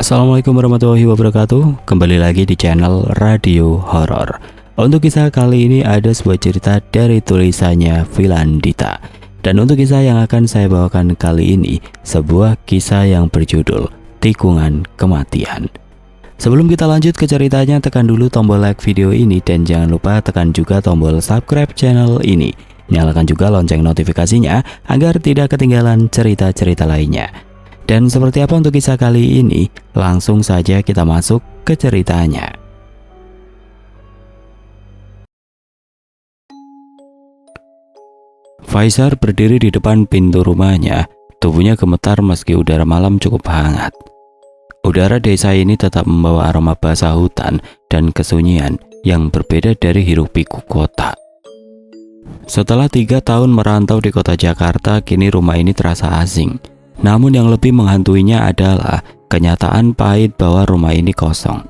Assalamualaikum warahmatullahi wabarakatuh. Kembali lagi di channel Radio Horor. Untuk kisah kali ini ada sebuah cerita dari tulisannya Filandita. Dan untuk kisah yang akan saya bawakan kali ini, sebuah kisah yang berjudul Tikungan Kematian. Sebelum kita lanjut ke ceritanya, tekan dulu tombol like video ini dan jangan lupa tekan juga tombol subscribe channel ini. Nyalakan juga lonceng notifikasinya agar tidak ketinggalan cerita-cerita lainnya. Dan seperti apa untuk kisah kali ini? Langsung saja kita masuk ke ceritanya. Faizar berdiri di depan pintu rumahnya. Tubuhnya gemetar meski udara malam cukup hangat. Udara desa ini tetap membawa aroma basah hutan dan kesunyian yang berbeda dari hiruk-pikuk kota. Setelah 3 tahun merantau di kota Jakarta, kini rumah ini terasa asing. Namun yang lebih menghantuinya adalah kenyataan pahit bahwa rumah ini kosong.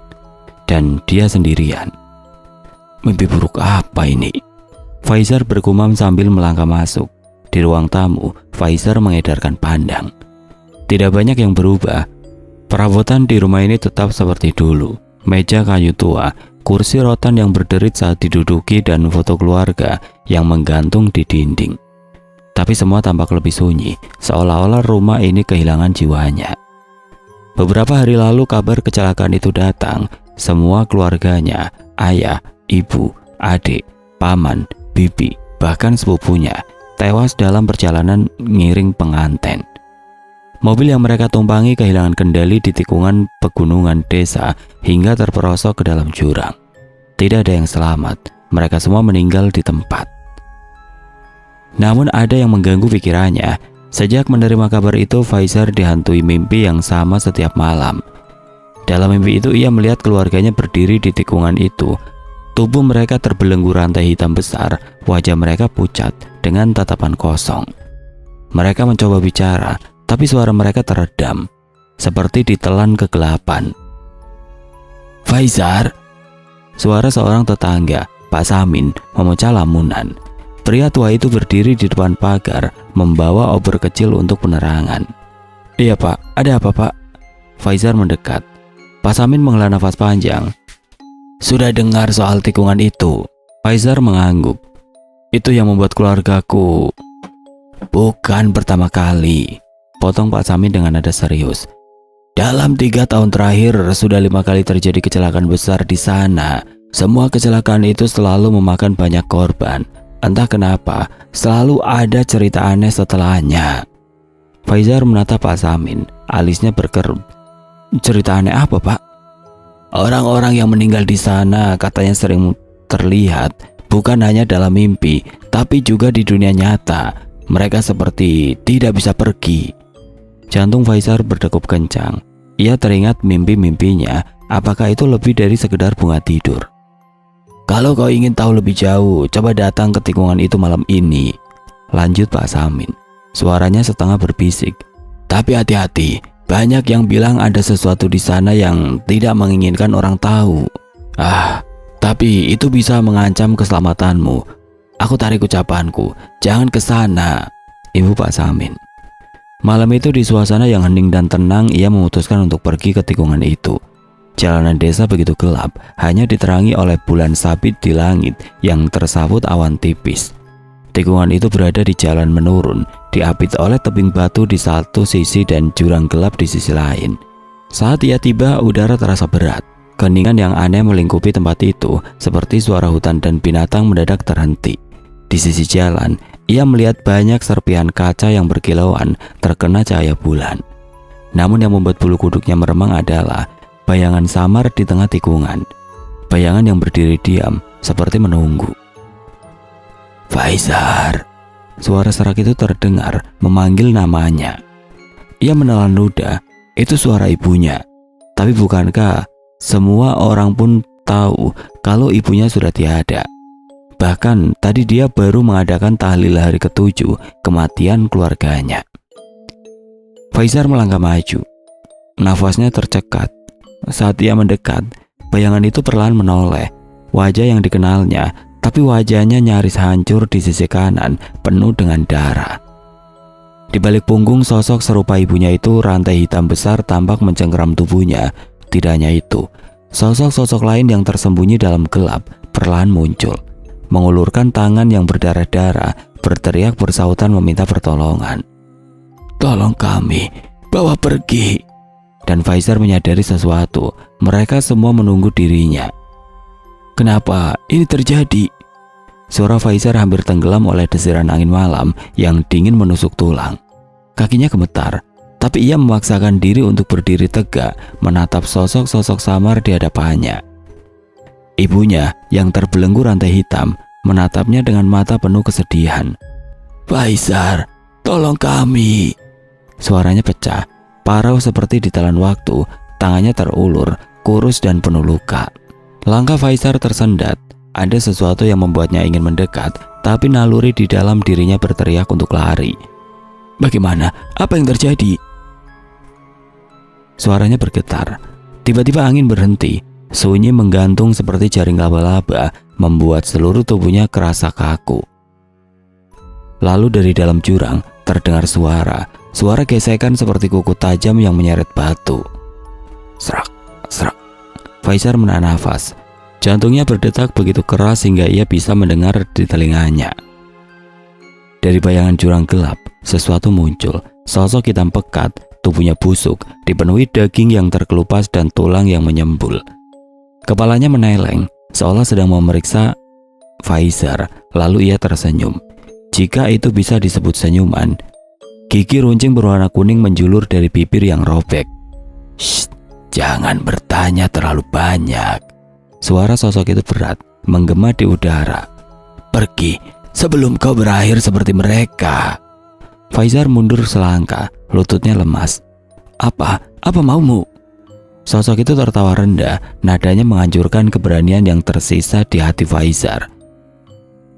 Dan dia sendirian. Mimpi buruk apa ini? Faizar bergumam sambil melangkah masuk. Di ruang tamu, Faizar mengedarkan pandang. Tidak banyak yang berubah. Perabotan di rumah ini tetap seperti dulu. Meja kayu tua, kursi rotan yang berderit saat diduduki, dan foto keluarga yang menggantung di dinding. Tapi semua tampak lebih sunyi, seolah-olah rumah ini kehilangan jiwanya. Beberapa hari lalu kabar kecelakaan itu datang. Semua keluarganya, ayah, ibu, adik, paman, bibi, bahkan sepupunya, tewas dalam perjalanan ngiring pengantin. Mobil yang mereka tumpangi kehilangan kendali di tikungan pegunungan desa hingga terperosok ke dalam jurang. Tidak ada yang selamat, mereka semua meninggal di tempat. Namun ada yang mengganggu pikirannya. Sejak menerima kabar itu, Faizar dihantui mimpi yang sama setiap malam. Dalam mimpi itu ia melihat keluarganya berdiri di tikungan itu. Tubuh mereka terbelenggu rantai hitam besar, wajah mereka pucat dengan tatapan kosong. Mereka mencoba bicara, tapi suara mereka teredam, seperti ditelan kegelapan. Faizar! Suara seorang tetangga, Pak Samin, memecah lamunan. Pria tua itu berdiri di depan pagar, membawa obor kecil untuk penerangan. Iya Pak, ada apa Pak? Faizar mendekat. Pak Samin menghela nafas panjang. Sudah dengar soal tikungan itu? Faizar mengangguk. Itu yang membuat keluargaku. Bukan pertama kali, potong Pak Samin dengan nada serius. Dalam 3 tahun terakhir sudah 5 kali terjadi kecelakaan besar di sana. Semua kecelakaan itu selalu memakan banyak korban. Entah kenapa, selalu ada cerita aneh setelahnya. Faizar menatap Pak Samin, alisnya berkerut. Cerita aneh apa, Pak? Orang-orang yang meninggal di sana katanya sering terlihat, bukan hanya dalam mimpi, tapi juga di dunia nyata. Mereka seperti tidak bisa pergi. Jantung Faizar berdegup kencang. Ia teringat mimpi-mimpinya, apakah itu lebih dari sekedar bunga tidur. Kalau kau ingin tahu lebih jauh, coba datang ke tikungan itu malam ini, lanjut Pak Samin. Suaranya setengah berbisik. Tapi hati-hati, banyak yang bilang ada sesuatu di sana yang tidak menginginkan orang tahu. Tapi itu bisa mengancam keselamatanmu. Aku tarik ucapanku, jangan ke sana, ibu Pak Samin. Malam itu di suasana yang hening dan tenang, ia memutuskan untuk pergi ke tikungan itu. Jalanan desa begitu gelap, hanya diterangi oleh bulan sabit di langit yang tersabut awan tipis. Tikungan itu berada di jalan menurun, diapit oleh tebing batu di satu sisi dan jurang gelap di sisi lain. Saat ia tiba, udara terasa berat. Keheningan yang aneh melingkupi tempat itu, seperti suara hutan dan binatang mendadak terhenti. Di sisi jalan, ia melihat banyak serpihan kaca yang berkilauan terkena cahaya bulan. Namun yang membuat bulu kuduknya meremang adalah bayangan samar di tengah tikungan. Bayangan yang berdiri diam, seperti menunggu. Faizar! Suara serak itu terdengar, memanggil namanya. Ia menelan ludah, itu suara ibunya. Tapi bukankah semua orang pun tahu kalau ibunya sudah tiada? Bahkan tadi dia baru mengadakan tahlil hari ke-7 kematian keluarganya. Faizar melangkah maju. Nafasnya tercekat. Saat ia mendekat, bayangan itu perlahan menoleh. Wajah yang dikenalnya, tapi wajahnya nyaris hancur di sisi kanan, penuh dengan darah. Di balik punggung sosok serupa ibunya itu, rantai hitam besar tampak mencengkeram tubuhnya. Tidak hanya itu, sosok-sosok lain yang tersembunyi dalam gelap perlahan muncul, mengulurkan tangan yang berdarah-darah, berteriak bersautan meminta pertolongan. "Tolong kami, bawa pergi." Dan Faizar menyadari sesuatu, mereka semua menunggu dirinya. "Kenapa ini terjadi?" Suara Faizar hampir tenggelam oleh desiran angin malam yang dingin menusuk tulang. Kakinya gemetar, tapi ia memaksakan diri untuk berdiri tegak, menatap sosok-sosok samar di hadapannya. Ibunya yang terbelenggu rantai hitam menatapnya dengan mata penuh kesedihan. "Faizar, tolong kami." Suaranya pecah, parau seperti ditelan waktu, tangannya terulur, kurus dan penuh luka. Langkah Faizar tersendat. Ada sesuatu yang membuatnya ingin mendekat, tapi naluri di dalam dirinya berteriak untuk lari. "Bagaimana? Apa yang terjadi?" Suaranya bergetar. Tiba-tiba angin berhenti. Sunyi menggantung seperti jaring laba-laba, membuat seluruh tubuhnya kerasa kaku. Lalu dari dalam jurang terdengar suara gesekan seperti kuku tajam yang menyeret batu. Serak, serak. Faizar menahan nafas. Jantungnya berdetak begitu keras hingga ia bisa mendengar di telinganya. Dari bayangan jurang gelap, sesuatu muncul. Sosok hitam pekat, tubuhnya busuk, dipenuhi daging yang terkelupas dan tulang yang menyembul. Kepalanya meneleng, seolah sedang memeriksa Faizar, lalu ia tersenyum. Jika itu bisa disebut senyuman. Gigi runcing berwarna kuning menjulur dari bibir yang robek. "Shh, jangan bertanya terlalu banyak." Suara sosok itu berat, menggema di udara. "Pergi sebelum kau berakhir seperti mereka." Faizar mundur selangkah, lututnya lemas. Apa maumu?" Sosok itu tertawa rendah, nadanya menghancurkan keberanian yang tersisa di hati Faizar.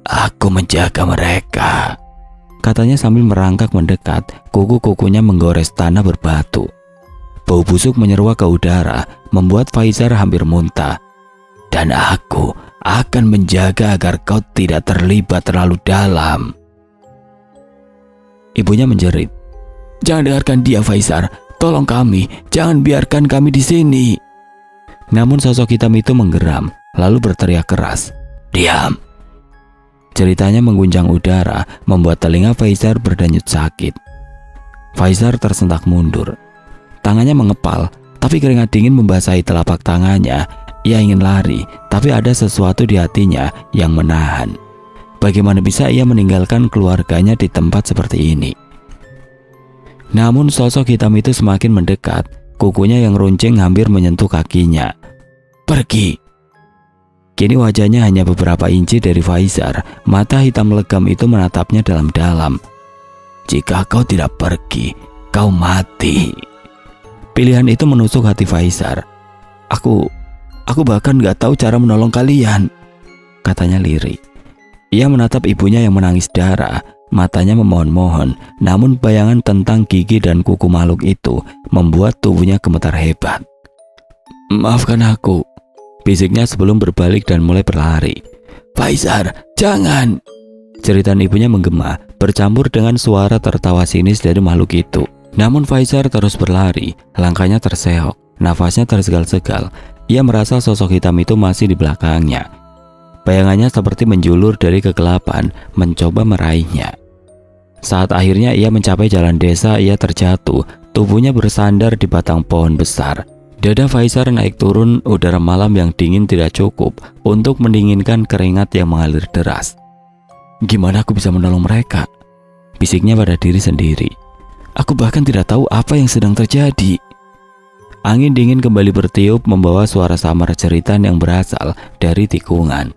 "Aku menjaga mereka," katanya sambil merangkak mendekat, kuku-kukunya menggores tanah berbatu. Bau busuk menyeruak ke udara, membuat Faizar hampir muntah. "Dan aku akan menjaga agar kau tidak terlibat terlalu dalam." Ibunya menjerit. "Jangan dengarkan dia, Faizar. Tolong kami, jangan biarkan kami di sini." Namun sosok hitam itu menggeram, lalu berteriak keras. "Diam!" Ceritanya mengguncang udara, membuat telinga Faizar berdenyut sakit. Faizar tersentak mundur. Tangannya mengepal, tapi keringat dingin membasahi telapak tangannya. Ia ingin lari, tapi ada sesuatu di hatinya yang menahan. Bagaimana bisa ia meninggalkan keluarganya di tempat seperti ini? Namun sosok hitam itu semakin mendekat, kukunya yang runcing hampir menyentuh kakinya. "Pergi!" Kini wajahnya hanya beberapa inci dari Faizar, mata hitam legam itu menatapnya dalam-dalam. "Jika kau tidak pergi, kau mati." Pilihan itu menusuk hati Faizar. Aku bahkan gak tahu cara menolong kalian," katanya lirih. Ia menatap ibunya yang menangis darah, matanya memohon-mohon, namun bayangan tentang gigi dan kuku makhluk itu membuat tubuhnya gemetar hebat. "Maafkan aku," bisiknya sebelum berbalik dan mulai berlari. "Faizar, jangan!" Jeritan ibunya menggema, bercampur dengan suara tertawa sinis dari makhluk itu. Namun Faizar terus berlari, langkahnya terseok, nafasnya tersegal-segal. Ia merasa sosok hitam itu masih di belakangnya. Bayangannya seperti menjulur dari kegelapan, mencoba meraihnya. Saat akhirnya ia mencapai jalan desa, ia terjatuh, tubuhnya bersandar di batang pohon besar. Dada Faizar naik turun, udara malam yang dingin tidak cukup untuk mendinginkan keringat yang mengalir deras. "Gimana aku bisa menolong mereka?" bisiknya pada diri sendiri. "Aku bahkan tidak tahu apa yang sedang terjadi." Angin dingin kembali bertiup, membawa suara samar jeritan yang berasal dari tikungan.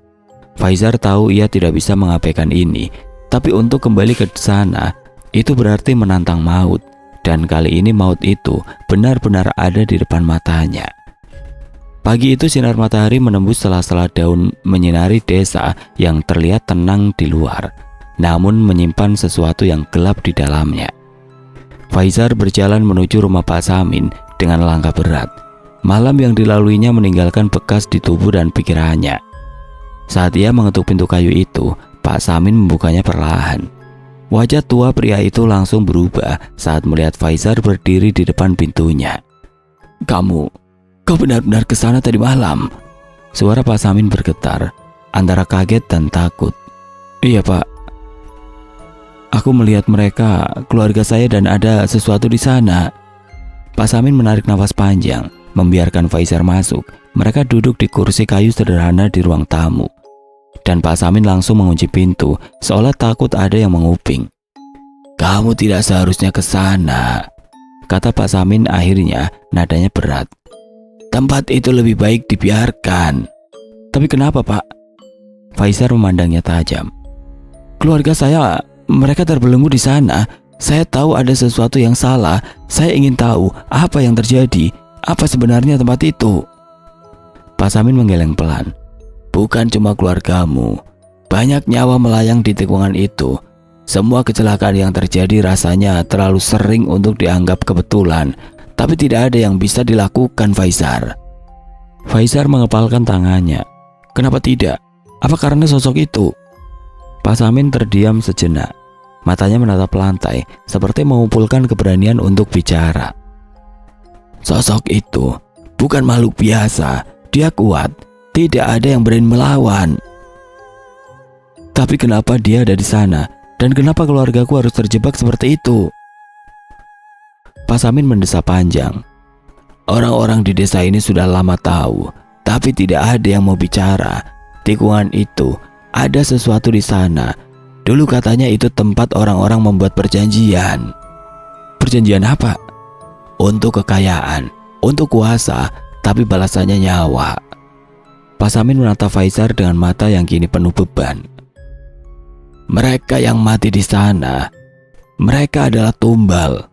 Faizar tahu ia tidak bisa mengabaikan ini, tapi untuk kembali ke sana, itu berarti menantang maut. Dan kali ini maut itu benar-benar ada di depan matanya. Pagi itu sinar matahari menembus sela-sela daun menyinari desa yang terlihat tenang di luar, namun menyimpan sesuatu yang gelap di dalamnya. Faizar berjalan menuju rumah Pak Samin dengan langkah berat. Malam yang dilaluinya meninggalkan bekas di tubuh dan pikirannya. Saat ia mengetuk pintu kayu itu, Pak Samin membukanya perlahan. Wajah tua pria itu langsung berubah saat melihat Faizar berdiri di depan pintunya. Kau benar-benar ke sana tadi malam?" Suara Pak Samin bergetar, antara kaget dan takut. "Iya, Pak. Aku melihat mereka, keluarga saya, dan ada sesuatu di sana." Pak Samin menarik nafas panjang, membiarkan Faizar masuk. Mereka duduk di kursi kayu sederhana di ruang tamu. Dan Pak Samin langsung mengunci pintu, seolah takut ada yang menguping. "Kamu tidak seharusnya ke sana," kata Pak Samin akhirnya, nadanya berat. "Tempat itu lebih baik dibiarkan." "Tapi kenapa, Pak?" Faizar memandangnya tajam. "Keluarga saya, mereka terbelenggu di sana. Saya tahu ada sesuatu yang salah. Saya ingin tahu apa yang terjadi. Apa sebenarnya tempat itu?" Pak Samin menggeleng pelan. "Bukan cuma keluargamu. Banyak nyawa melayang di tikungan itu. Semua kecelakaan yang terjadi rasanya terlalu sering untuk dianggap kebetulan. Tapi tidak ada yang bisa dilakukan, Faizar." Faizar mengepalkan tangannya. "Kenapa tidak? Apa karena sosok itu?" Pak Samin terdiam sejenak. Matanya menatap lantai, seperti mengumpulkan keberanian untuk bicara. "Sosok itu bukan makhluk biasa. Dia kuat. Tidak ada yang berani melawan. Tapi kenapa dia ada di sana? Dan kenapa keluargaku harus terjebak seperti itu?" Pak Samin mendesah panjang. "Orang-orang di desa ini sudah lama tahu, tapi tidak ada yang mau bicara. Tikungan itu, ada sesuatu di sana. Dulu katanya itu tempat orang-orang membuat perjanjian." "Perjanjian apa?" "Untuk kekayaan, untuk kuasa, tapi balasannya nyawa." Pak Samin menatap Faizar dengan mata yang kini penuh beban. "Mereka yang mati di sana, mereka adalah tumbal.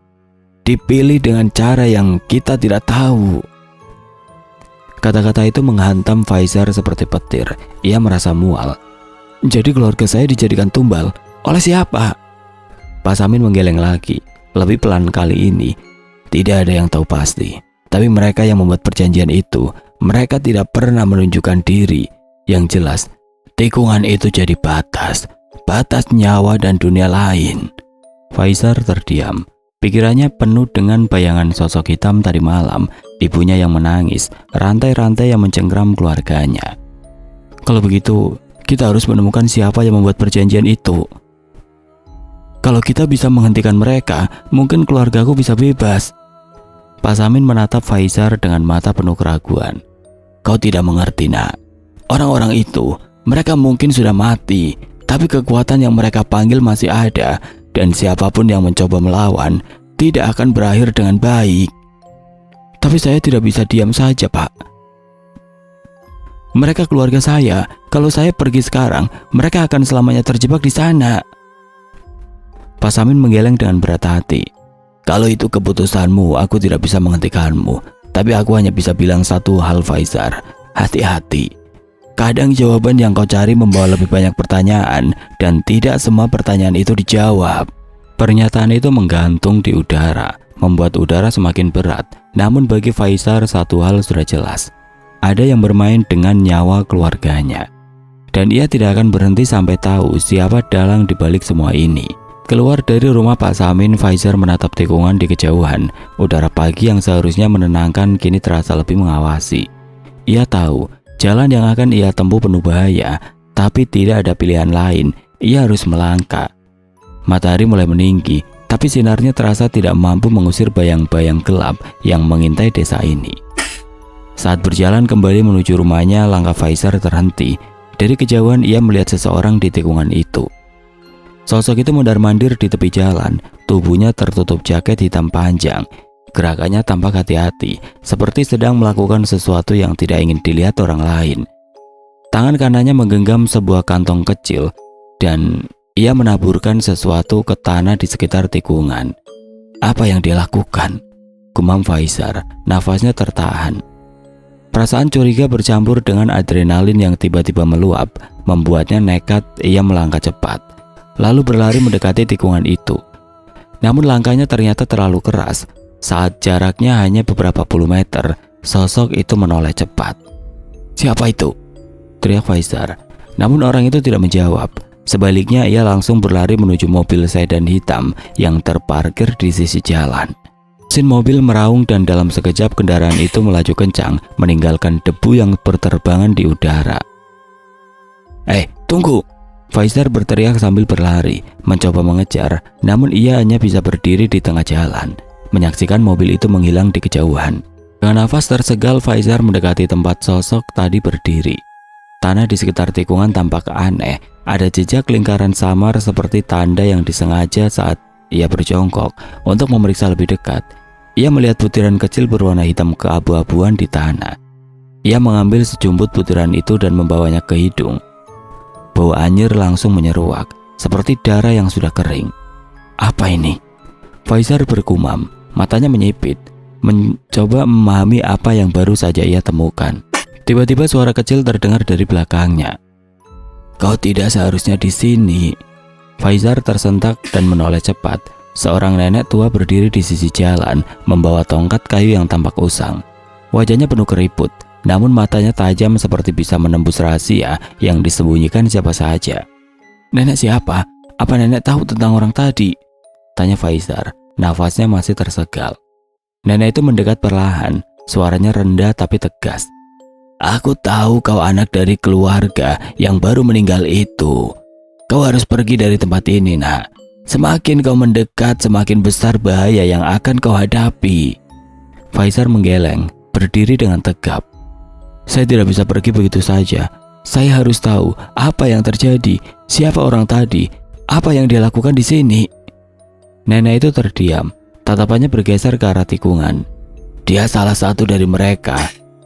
Dipilih dengan cara yang kita tidak tahu." Kata-kata itu menghantam Faizar seperti petir. Ia merasa mual. "Jadi keluarga saya dijadikan tumbal? Oleh siapa?" Pak Samin menggeleng lagi, lebih pelan kali ini. "Tidak ada yang tahu pasti. Tapi mereka yang membuat perjanjian itu, mereka tidak pernah menunjukkan diri. Yang jelas, tikungan itu jadi batas nyawa dan dunia lain." Faizar terdiam. Pikirannya penuh dengan bayangan sosok hitam tadi malam, ibunya yang menangis, rantai-rantai yang mencengkram keluarganya. "Kalau begitu, kita harus menemukan siapa yang membuat perjanjian itu. Kalau kita bisa menghentikan mereka, mungkin keluargaku bisa bebas." Pak Samin menatap Faizar dengan mata penuh keraguan. "Kau tidak mengerti, nak. Orang-orang itu, mereka mungkin sudah mati, tapi kekuatan yang mereka panggil masih ada. Dan siapapun yang mencoba melawan tidak akan berakhir dengan baik." "Tapi saya tidak bisa diam saja, Pak. Mereka keluarga saya. Kalau saya pergi sekarang, mereka akan selamanya terjebak di sana." Pak Samin menggeleng dengan berat hati. "Kalau itu keputusanmu, aku tidak bisa menghentikanmu. Tapi aku hanya bisa bilang satu hal, Faizar. Hati-hati. Kadang jawaban yang kau cari membawa lebih banyak pertanyaan, dan tidak semua pertanyaan itu dijawab." Pernyataan itu menggantung di udara, membuat udara semakin berat. Namun bagi Faizar satu hal sudah jelas. Ada yang bermain dengan nyawa keluarganya. Dan ia tidak akan berhenti sampai tahu siapa dalang dibalik semua ini. Keluar dari rumah Pak Samin, Faizar menatap tikungan di kejauhan. Udara pagi yang seharusnya menenangkan kini terasa lebih mengawasi. Ia tahu jalan yang akan ia tempuh penuh bahaya, tapi tidak ada pilihan lain. Ia harus melangkah. Matahari mulai meninggi, tapi sinarnya terasa tidak mampu mengusir bayang-bayang gelap yang mengintai desa ini. Saat berjalan kembali menuju rumahnya, langkah Faizar terhenti. Dari kejauhan ia melihat seseorang di tikungan itu. Sosok itu mondar-mandir di tepi jalan, tubuhnya tertutup jaket hitam panjang. Gerakannya tampak hati-hati, seperti sedang melakukan sesuatu yang tidak ingin dilihat orang lain. Tangan kanannya menggenggam sebuah kantong kecil, dan ia menaburkan sesuatu ke tanah di sekitar tikungan. Apa yang dia lakukan? Gumam Faizar, nafasnya tertahan. Perasaan curiga bercampur dengan adrenalin yang tiba-tiba meluap, membuatnya nekat. Ia melangkah cepat, lalu berlari mendekati tikungan itu. Namun langkahnya ternyata terlalu keras. Saat jaraknya hanya beberapa puluh meter, sosok itu menoleh cepat. "Siapa itu?" teriak Faizar. Namun orang itu tidak menjawab. Sebaliknya ia langsung berlari menuju mobil sedan hitam yang terparkir di sisi jalan. Mesin mobil meraung dan dalam sekejap kendaraan itu melaju kencang, meninggalkan debu yang berterbangan di udara. Tunggu! Faizar berteriak sambil berlari, mencoba mengejar, namun ia hanya bisa berdiri di tengah jalan, menyaksikan mobil itu menghilang di kejauhan. Dengan nafas tersegal, Faizar mendekati tempat sosok tadi berdiri. Tanah di sekitar tikungan tampak aneh, ada jejak lingkaran samar seperti tanda yang disengaja saat ia berjongkok untuk memeriksa lebih dekat. Ia melihat butiran kecil berwarna hitam keabu-abuan di tanah. Ia mengambil sejumput butiran itu dan membawanya ke hidung. Bau anyir langsung menyeruak, seperti darah yang sudah kering. Apa ini? Faizar bergumam, matanya menyipit, mencoba memahami apa yang baru saja ia temukan. Tiba-tiba suara kecil terdengar dari belakangnya. Kau tidak seharusnya di sini. Faizar tersentak dan menoleh cepat. Seorang nenek tua berdiri di sisi jalan, membawa tongkat kayu yang tampak usang. Wajahnya penuh keriput, namun matanya tajam seperti bisa menembus rahasia yang disembunyikan siapa saja. Nenek siapa? Apa nenek tahu tentang orang tadi? Tanya Faizar, nafasnya masih tersegal. Nenek itu mendekat perlahan, suaranya rendah tapi tegas. Aku tahu kau anak dari keluarga yang baru meninggal itu. Kau harus pergi dari tempat ini, nak. Semakin kau mendekat, semakin besar bahaya yang akan kau hadapi. Faizar menggeleng, berdiri dengan tegap. Saya tidak bisa pergi begitu saja. Saya harus tahu apa yang terjadi, siapa orang tadi, apa yang dia lakukan di sini. Nenek itu terdiam, tatapannya bergeser ke arah tikungan. Dia salah satu dari mereka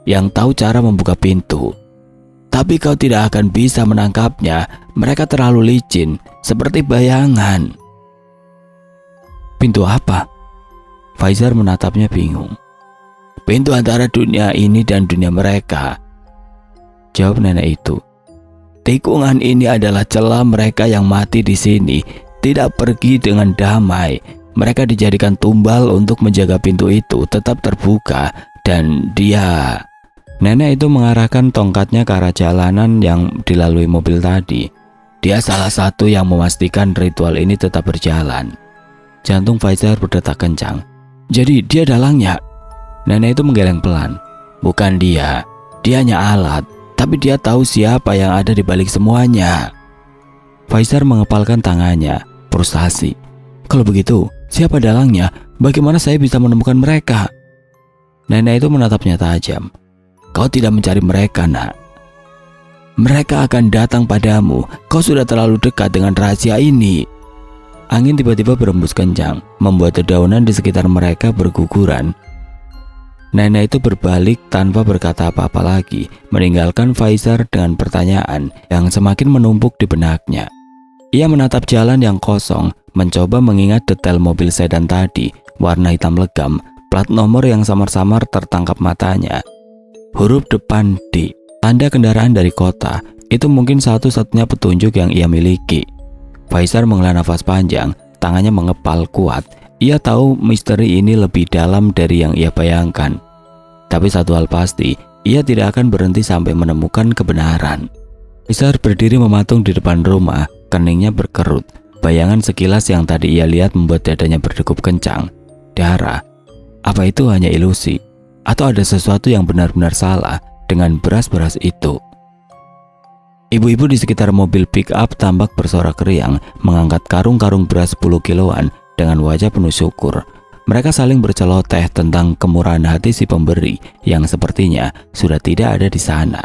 yang tahu cara membuka pintu. Tapi kau tidak akan bisa menangkapnya, mereka terlalu licin, seperti bayangan. Pintu apa? Faizar menatapnya bingung. Pintu antara dunia ini dan dunia mereka, jawab nenek itu. Tikungan ini adalah celah mereka yang mati di sini, tidak pergi dengan damai. Mereka dijadikan tumbal untuk menjaga pintu itu tetap terbuka dan dia... Nenek itu mengarahkan tongkatnya ke arah jalanan yang dilalui mobil tadi. Dia salah satu yang memastikan ritual ini tetap berjalan. Jantung Faizar berdetak kencang. Jadi dia dalangnya? Nenek itu menggeleng pelan. Bukan dia, dia hanya alat. Tapi dia tahu siapa yang ada di balik semuanya. Faizar mengepalkan tangannya, frustasi. Kalau begitu, siapa dalangnya? Bagaimana saya bisa menemukan mereka? Nenek itu menatapnya tajam. Kau tidak mencari mereka, nak. Mereka akan datang padamu. Kau sudah terlalu dekat dengan rahasia ini. Angin tiba-tiba berembus kencang, membuat dedaunan di sekitar mereka berguguran. Nenek itu berbalik tanpa berkata apa-apa lagi, meninggalkan Faizar dengan pertanyaan yang semakin menumpuk di benaknya. Ia menatap jalan yang kosong, mencoba mengingat detail mobil sedan tadi, warna hitam legam, plat nomor yang samar-samar tertangkap matanya. Huruf depan D, tanda kendaraan dari kota, itu mungkin satu-satunya petunjuk yang ia miliki. Faizar menghela nafas panjang, tangannya mengepal kuat. Ia tahu misteri ini lebih dalam dari yang ia bayangkan. Tapi satu hal pasti, ia tidak akan berhenti sampai menemukan kebenaran. Faizar berdiri mematung di depan rumah, keningnya berkerut. Bayangan sekilas yang tadi ia lihat membuat dadanya berdegup kencang. Darah, apa itu hanya ilusi? Atau ada sesuatu yang benar-benar salah dengan beras-beras itu? Ibu-ibu di sekitar mobil pick-up tampak bersorak riang, mengangkat karung-karung beras 10 kiloan dengan wajah penuh syukur. Mereka saling berceloteh tentang kemurahan hati si pemberi yang sepertinya sudah tidak ada di sana.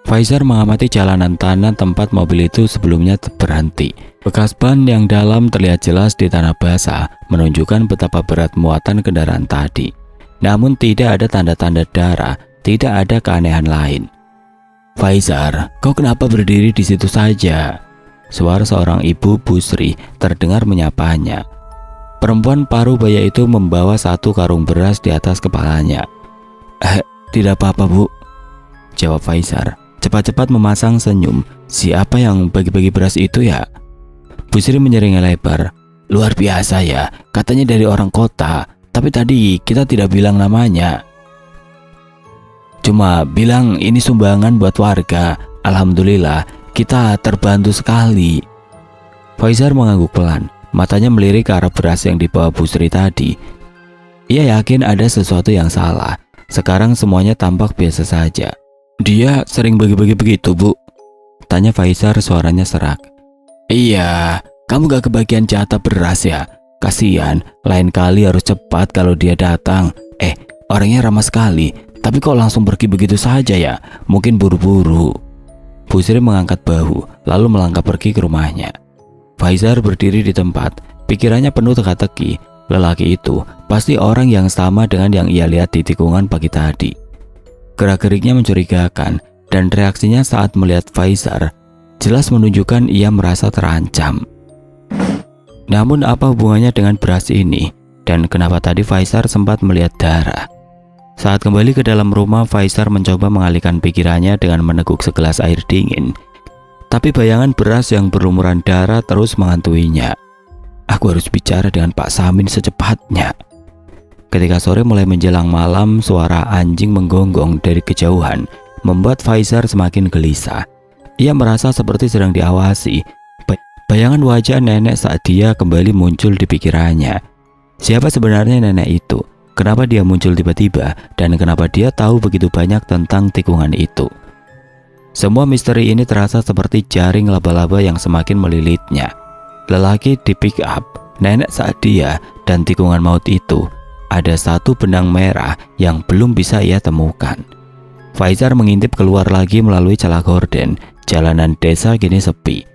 Faizar mengamati jalanan tanah tempat mobil itu sebelumnya berhenti. Bekas ban yang dalam terlihat jelas di tanah basah, menunjukkan betapa berat muatan kendaraan tadi. Namun tidak ada tanda-tanda darah, tidak ada keanehan lain. Faizar, kau kenapa berdiri di situ saja? Suara seorang ibu, Bu Sri, terdengar menyapanya. Perempuan paruh baya itu membawa satu karung beras di atas kepalanya. Tidak apa-apa, Bu, jawab Faizar, cepat-cepat memasang senyum. Siapa yang bagi-bagi beras itu ya? Bu Sri menyeringai lebar. Luar biasa ya, katanya dari orang kota. Tapi tadi kita tidak bilang namanya. Cuma bilang ini sumbangan buat warga. Alhamdulillah, kita terbantu sekali. Faizar mengangguk pelan, matanya melirik ke arah beras yang dibawa Bu Sri tadi. Ia yakin ada sesuatu yang salah. Sekarang semuanya tampak biasa saja. Dia sering bagi-bagi begitu, Bu? Tanya Faizar, suaranya serak. Iya, kamu gak kebagian jatah beras ya? Kasihan, lain kali harus cepat kalau dia datang. Orangnya ramah sekali, tapi kok langsung pergi begitu saja ya? Mungkin buru-buru. Bu Sri mengangkat bahu, lalu melangkah pergi ke rumahnya. Faizar berdiri di tempat, pikirannya penuh teka-teki. Lelaki itu pasti orang yang sama dengan yang ia lihat di tikungan pagi tadi. Gerak-geriknya mencurigakan, dan reaksinya saat melihat Faizar jelas menunjukkan ia merasa terancam. Namun apa hubungannya dengan beras ini? Dan kenapa tadi Faizar sempat melihat darah? Saat kembali ke dalam rumah, Faizar mencoba mengalihkan pikirannya dengan meneguk segelas air dingin. Tapi bayangan beras yang berlumuran darah terus menghantuinya. Aku harus bicara dengan Pak Samin secepatnya. Ketika sore mulai menjelang malam, suara anjing menggonggong dari kejauhan membuat Faizar semakin gelisah. Ia merasa seperti sedang diawasi. Bayangan wajah nenek Sa'diyah kembali muncul di pikirannya. Siapa sebenarnya nenek itu? Kenapa dia muncul tiba-tiba? Dan kenapa dia tahu begitu banyak tentang tikungan itu? Semua misteri ini terasa seperti jaring laba-laba yang semakin melilitnya. Lelaki di pick up, nenek Sa'diyah, dan tikungan maut itu. Ada satu benang merah yang belum bisa ia temukan. Faizar mengintip keluar lagi melalui celah gorden. Jalanan desa kini sepi.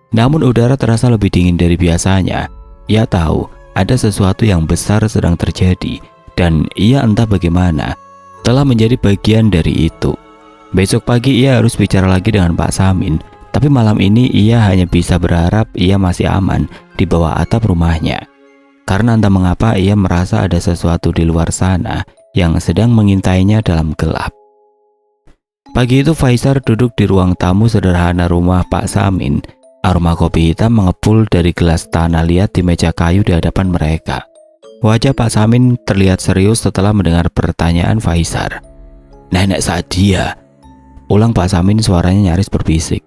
Namun udara terasa lebih dingin dari biasanya. Ia tahu ada sesuatu yang besar sedang terjadi, dan ia entah bagaimana telah menjadi bagian dari itu. Besok pagi ia harus bicara lagi dengan Pak Samin, tapi malam ini ia hanya bisa berharap ia masih aman di bawah atap rumahnya. Karena entah mengapa ia merasa ada sesuatu di luar sana yang sedang mengintainya dalam gelap. Pagi itu Faizar duduk di ruang tamu sederhana rumah Pak Samin. Aroma kopi hitam mengepul dari gelas tanah liat di meja kayu di hadapan mereka. Wajah Pak Samin terlihat serius setelah mendengar pertanyaan Faizar. Nenek Sa'diyah, ulang Pak Samin, suaranya nyaris berbisik.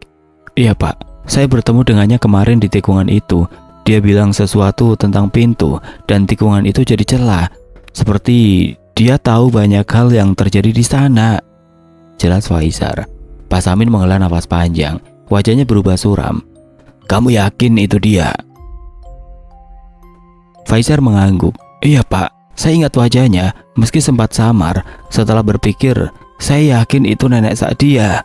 Iya Pak, saya bertemu dengannya kemarin di tikungan itu. Dia bilang sesuatu tentang pintu dan tikungan itu jadi celah. Seperti dia tahu banyak hal yang terjadi di sana. Jelas Faizar. Pak Samin menghela nafas panjang, wajahnya berubah suram. Kamu yakin itu dia? Faizar mengangguk. Iya Pak, saya ingat wajahnya meski sempat samar. Setelah berpikir, saya yakin itu nenek Sa'diyah.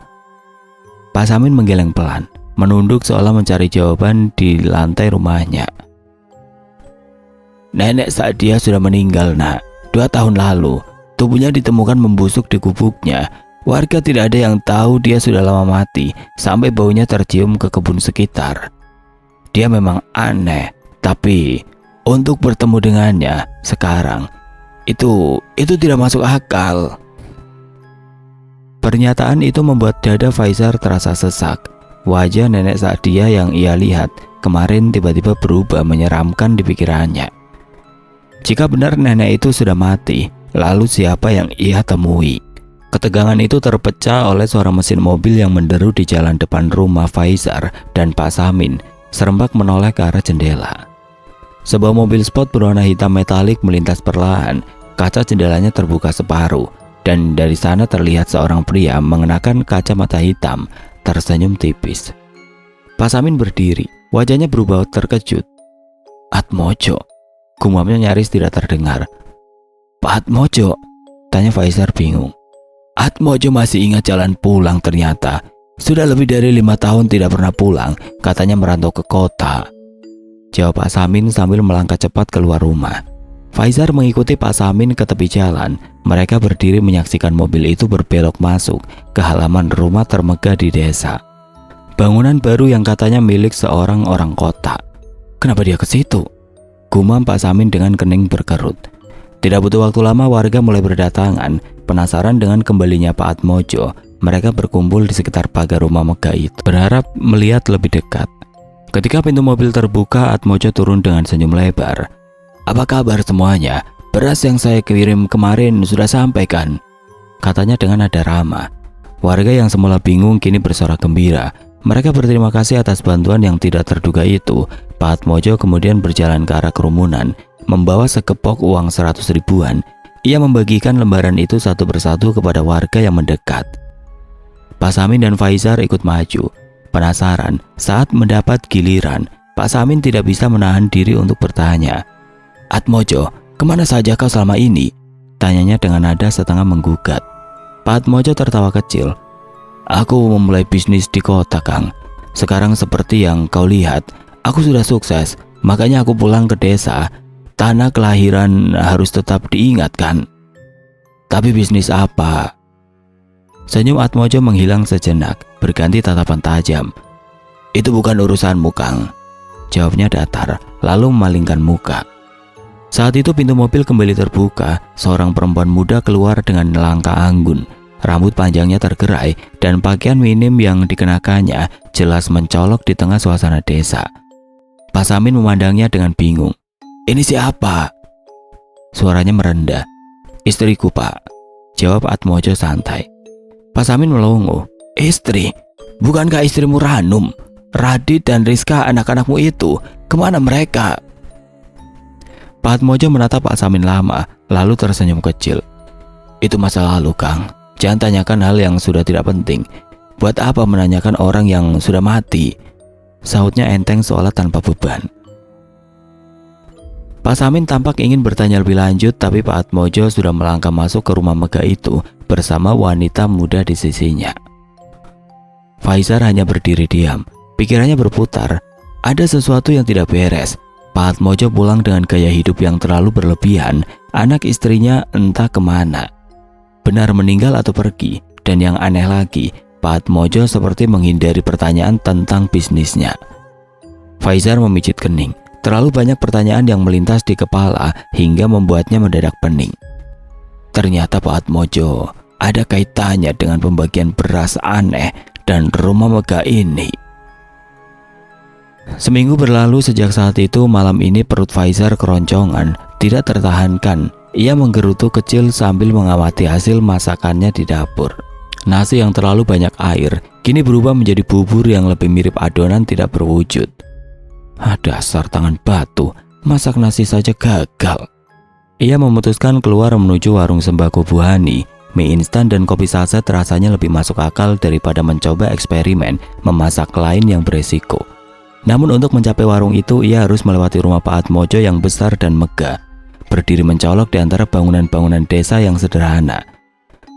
Pak Samin menggeleng pelan, menunduk seolah mencari jawaban di lantai rumahnya. Nenek Sa'diyah sudah meninggal, Nak. 2 tahun lalu, tubuhnya ditemukan membusuk di gubuknya. Warga tidak ada yang tahu dia sudah lama mati, sampai baunya tercium ke kebun sekitar. Dia memang aneh, tapi untuk bertemu dengannya sekarang, itu tidak masuk akal. Pernyataan itu membuat dada Faizar terasa sesak. Wajah nenek Sa'diyah yang ia lihat kemarin tiba-tiba berubah menyeramkan di pikirannya. Jika benar nenek itu sudah mati, lalu siapa yang ia temui? Ketegangan itu terpecah oleh suara mesin mobil yang menderu di jalan depan rumah Faizar dan Pak Samin, serempak menoleh ke arah jendela. Sebuah mobil sport berwarna hitam metalik melintas perlahan. Kaca jendelanya terbuka separuh, dan dari sana terlihat seorang pria mengenakan kacamata hitam tersenyum tipis. Pak Samin berdiri, wajahnya berubah terkejut. Atmojo, gumamnya nyaris tidak terdengar. Pak Atmojo, tanya Faizar bingung. Atmojo masih ingat jalan pulang ternyata. Sudah lebih dari 5 tahun tidak pernah pulang, katanya merantau ke kota. Jawab Pak Samin sambil melangkah cepat keluar rumah. Faizar mengikuti Pak Samin ke tepi jalan. Mereka berdiri menyaksikan mobil itu berbelok masuk ke halaman rumah termegah di desa. Bangunan baru yang katanya milik seorang orang kota. Kenapa dia ke situ? Gumam Pak Samin dengan kening berkerut. Tidak butuh waktu lama warga mulai berdatangan. Penasaran dengan kembalinya Pak Atmojo, mereka berkumpul di sekitar pagar rumah megah itu, berharap melihat lebih dekat. Ketika pintu mobil terbuka, Atmojo turun dengan senyum lebar. Apa kabar semuanya? Beras yang saya kirim kemarin sudah sampai kan? Katanya dengan nada ramah. Warga yang semula bingung kini bersorak gembira. Mereka berterima kasih atas bantuan yang tidak terduga itu. Pak Atmojo kemudian berjalan ke arah kerumunan, membawa sekepok uang 100 ribuan. Ia membagikan lembaran itu satu persatu kepada warga yang mendekat. Pak Samin dan Faizar ikut maju. Penasaran saat mendapat giliran, Pak Samin tidak bisa menahan diri untuk bertanya. "Atmojo, kemana saja kau selama ini?" Tanyanya dengan nada setengah menggugat. Pak Atmojo tertawa kecil. "Aku memulai bisnis di kota, Kang. Sekarang seperti yang kau lihat, aku sudah sukses. Makanya aku pulang ke desa. Tanah kelahiran harus tetap diingatkan." "Tapi bisnis apa?" Senyum Atmojo menghilang sejenak, berganti tatapan tajam. "Itu bukan urusanmu, Kang," jawabnya datar, lalu memalingkan muka. Saat itu pintu mobil kembali terbuka. Seorang perempuan muda keluar dengan langkah anggun. Rambut panjangnya tergerai dan pakaian minim yang dikenakannya jelas mencolok di tengah suasana desa. Pak Samin memandangnya dengan bingung. "Ini siapa?" Suaranya merendah. "Istriku, Pak," jawab Atmojo santai. Pak Samin melongo. "Istri? Bukankah istrimu Ranum? Radit dan Rizka anak-anakmu itu, kemana mereka?" Pak Atmojo menatap Pak Samin lama, lalu tersenyum kecil. "Itu masa lalu, Kang. Jangan tanyakan hal yang sudah tidak penting. Buat apa menanyakan orang yang sudah mati?" Sahutnya enteng seolah tanpa beban. Pak Samin tampak ingin bertanya lebih lanjut, tapi Pak Atmojo sudah melangkah masuk ke rumah megah itu bersama wanita muda di sisinya. Faizar hanya berdiri diam, pikirannya berputar. Ada sesuatu yang tidak beres. Pak Atmojo pulang dengan gaya hidup yang terlalu berlebihan. Anak istrinya entah kemana. Benar meninggal atau pergi? Dan yang aneh lagi, Pak Atmojo seperti menghindari pertanyaan tentang bisnisnya. Faizar memijit kening. Terlalu banyak pertanyaan yang melintas di kepala hingga membuatnya mendadak pening. Ternyata Pak Atmojo ada kaitannya dengan pembagian beras aneh dan rumah megah ini. Seminggu berlalu sejak saat itu. Malam ini perut Faizar keroncongan, tidak tertahankan. Ia menggerutu kecil sambil mengamati hasil masakannya di dapur. Nasi yang terlalu banyak air kini berubah menjadi bubur yang lebih mirip adonan tidak berwujud. Dasar tangan batu, masak nasi saja gagal. Ia memutuskan keluar menuju warung sembako Bu Hani. Mie instan dan kopi saset rasanya lebih masuk akal daripada mencoba eksperimen memasak lain yang beresiko. Namun untuk mencapai warung itu, ia harus melewati rumah Pak Atmojo yang besar dan megah, berdiri mencolok di antara bangunan-bangunan desa yang sederhana.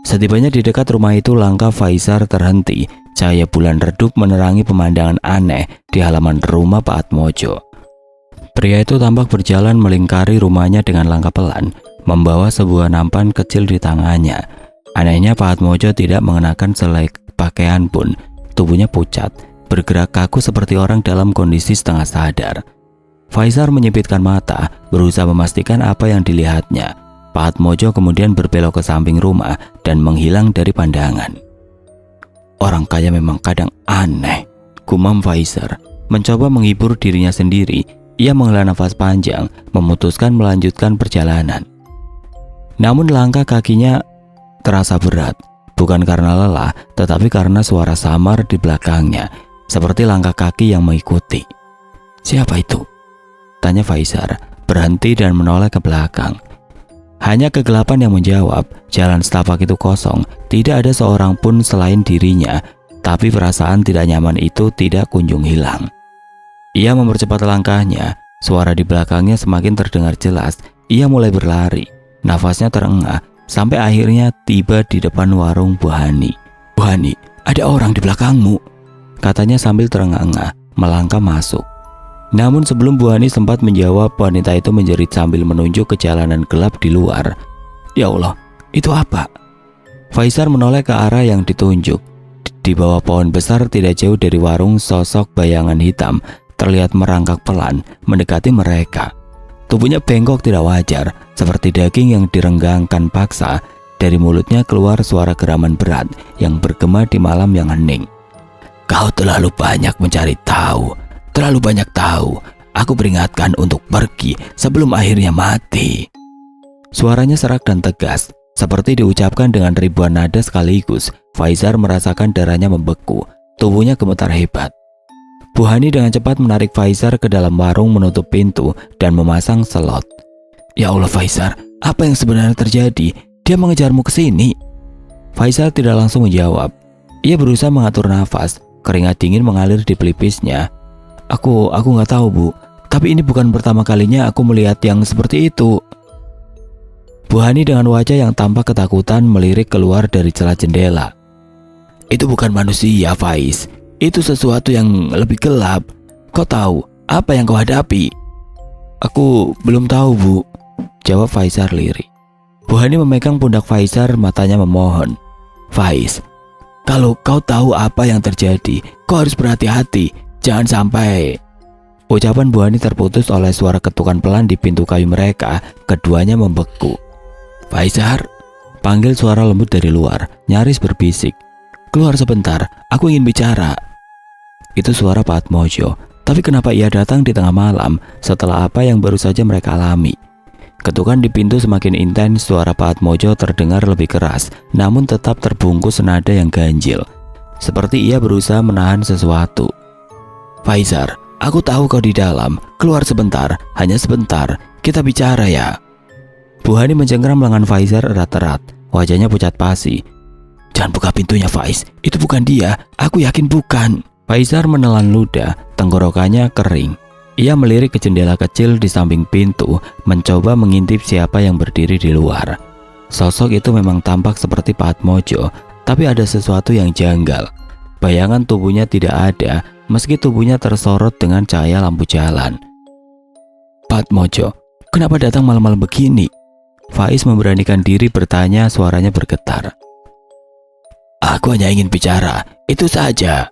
Setibanya di dekat rumah itu, langkah Faizar terhenti. Cahaya bulan redup menerangi pemandangan aneh di halaman rumah Pak Atmojo. Pria itu tampak berjalan melingkari rumahnya dengan langkah pelan, membawa sebuah nampan kecil di tangannya. Anehnya Pak Atmojo tidak mengenakan selai pakaian pun. Tubuhnya pucat, bergerak kaku seperti orang dalam kondisi setengah sadar. Faizar menyipitkan mata, berusaha memastikan apa yang dilihatnya. Pak Atmojo kemudian berbelok ke samping rumah dan menghilang dari pandangan. Orang kaya memang kadang aneh, gumam Faizar. Mencoba menghibur dirinya sendiri, ia menghela nafas panjang, memutuskan melanjutkan perjalanan. Namun langkah kakinya terasa berat, bukan karena lelah, tetapi karena suara samar di belakangnya, seperti langkah kaki yang mengikuti. "Siapa itu?" tanya Faizar, berhenti dan menoleh ke belakang. Hanya kegelapan yang menjawab. Jalan setapak itu kosong, tidak ada seorang pun selain dirinya. Tapi perasaan tidak nyaman itu tidak kunjung hilang. Ia mempercepat langkahnya. Suara di belakangnya semakin terdengar jelas. Ia mulai berlari, nafasnya terengah, sampai akhirnya tiba di depan warung Bu Hani. "Bu Hani, ada orang di belakangmu," katanya sambil terengah-engah melangkah masuk. Namun sebelum Bu Hani sempat menjawab, wanita itu menjerit sambil menunjuk ke jalanan gelap di luar. "Ya Allah, itu apa?" Faizar menoleh ke arah yang ditunjuk. Di bawah pohon besar tidak jauh dari warung, sosok bayangan hitam terlihat merangkak pelan mendekati mereka. Tubuhnya bengkok tidak wajar, seperti daging yang direnggangkan paksa. Dari mulutnya keluar suara geraman berat yang bergema di malam yang hening. "Kau terlalu banyak mencari tahu. Terlalu banyak tahu. Aku peringatkan untuk pergi sebelum akhirnya mati." Suaranya serak dan tegas, seperti diucapkan dengan ribuan nada sekaligus. Faizar merasakan darahnya membeku. Tubuhnya gemetar hebat. Bu Hani dengan cepat menarik Faizar ke dalam warung, menutup pintu dan memasang selot. Ya Allah Faizar, apa yang sebenarnya terjadi? Dia mengejarmu ke sini. Faizar tidak langsung menjawab. Ia berusaha mengatur nafas, keringat dingin mengalir di pelipisnya. Aku nggak tahu Bu, tapi ini bukan pertama kalinya aku melihat yang seperti itu. Bu Hani dengan wajah yang tampak ketakutan melirik keluar dari celah jendela. Itu bukan manusia Faiz, itu sesuatu yang lebih gelap. Kau tahu apa yang kau hadapi? Aku belum tahu Bu, jawab Faizar lirih. Bu Hani memegang pundak Faizar, matanya memohon. Faiz, kalau kau tahu apa yang terjadi, kau harus berhati-hati, jangan sampai. Ucapan Bu Hani terputus oleh suara ketukan pelan di pintu kayu mereka. Keduanya membeku. Faizar, panggil suara lembut dari luar, nyaris berbisik. Keluar sebentar, aku ingin bicara. Itu suara Pak Atmojo. Tapi kenapa ia datang di tengah malam setelah apa yang baru saja mereka alami? Ketukan di pintu semakin intens, suara Pak Atmojo terdengar lebih keras, namun tetap terbungkus nada yang ganjil. Seperti ia berusaha menahan sesuatu. Faizar, aku tahu kau di dalam. Keluar sebentar, hanya sebentar. Kita bicara ya. Bu Hani mencengkram lengan Faizar erat-erat. Wajahnya pucat pasi. Jangan buka pintunya Faiz, itu bukan dia. Aku yakin bukan. Faizar menelan ludah, tenggorokannya kering. Ia melirik ke jendela kecil di samping pintu, mencoba mengintip siapa yang berdiri di luar. Sosok itu memang tampak seperti Pak Atmojo, tapi ada sesuatu yang janggal. Bayangan tubuhnya tidak ada, meski tubuhnya tersorot dengan cahaya lampu jalan. Pak Atmojo, kenapa datang malam-malam begini? Faiz memberanikan diri bertanya, suaranya bergetar. Aku hanya ingin bicara, itu saja.